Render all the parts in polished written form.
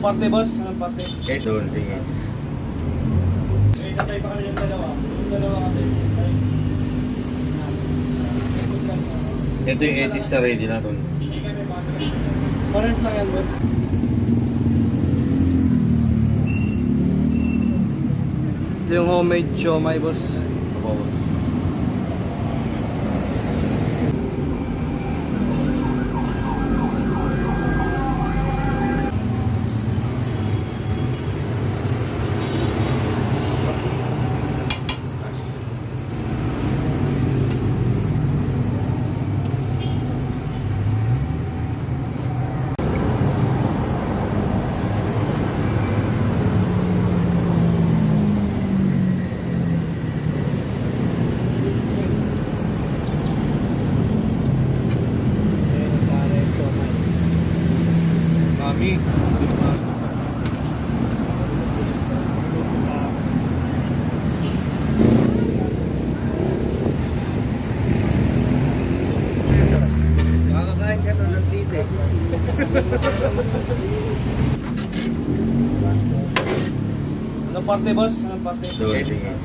Anong parte, boss? Anong parte? Doon, tingin. Natay pa kami yung dalawa. Yung dalawa kasi. Ito yung edis na ready na ron. Pares lang yan, boss. Ito yung homemade siomai, boss. Opo, boss. Mami. Makakakain ka na ng tite. Anong parte, boss? Anong parte? Doon, tingin.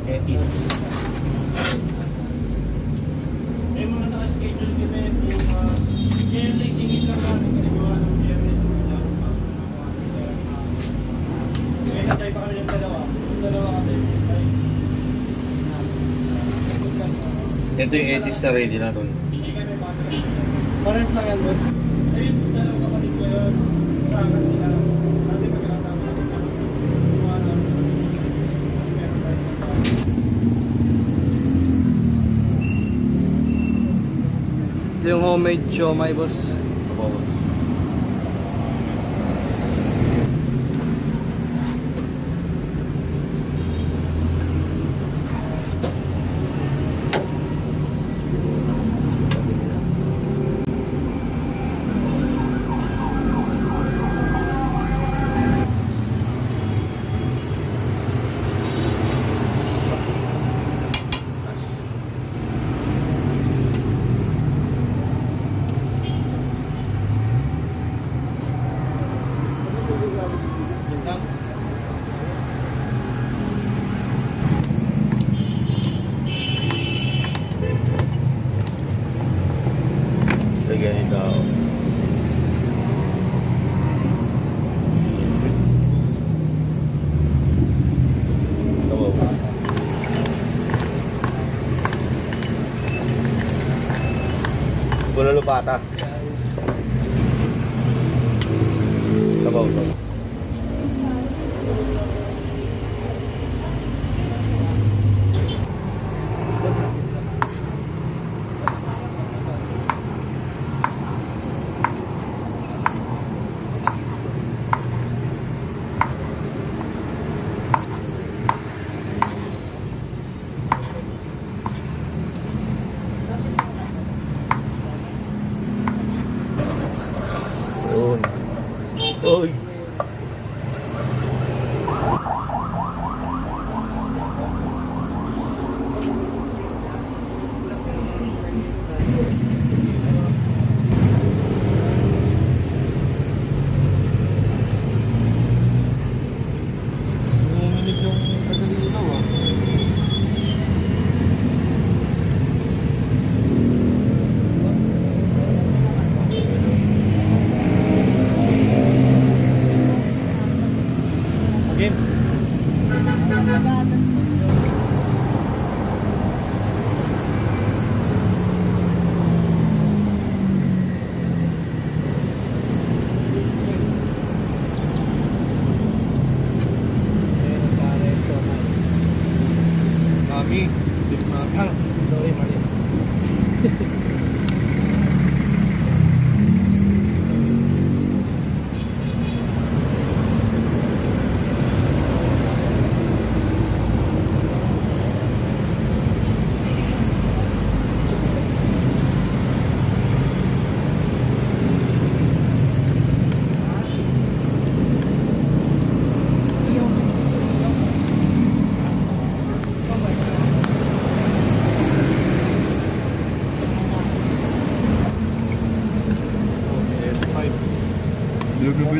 Edits. May mga naka-schedule kami yung GLA singit lang namin kanagawa ng GLS. May natay pa kami yung dalawa. Yung dalawa kasi. Ito yung edis na ready na ron. Pares lang yan, boss. Ayun, dalawa kapatid ko yun. Saka sila. Dati pagkakasama natin kami. Gumawa namin. Mas meron tayo. Ito yung homemade siomai, boss. Opo, boss. Lagyan ito ako. Ito po. Bulalo pata. Sabaw to. Yun. Uy. Nanginginig yung kadalilaw, ah. Game. Mami. Sorry, mali.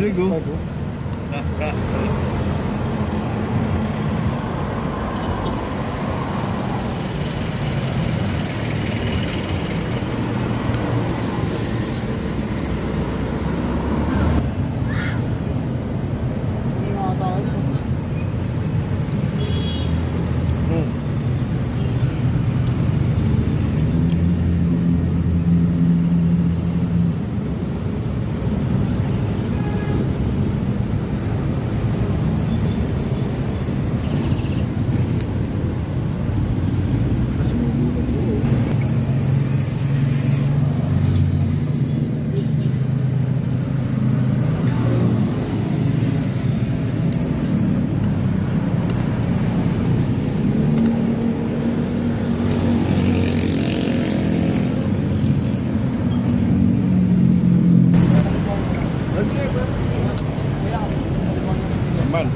Galing oh. May mga tao dito. Hmm. Naman.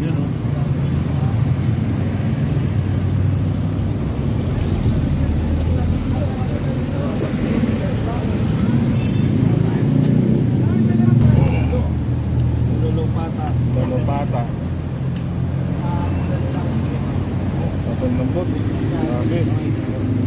Yun oh. Lulupata. Lalapata. Patang lambot. Grabe.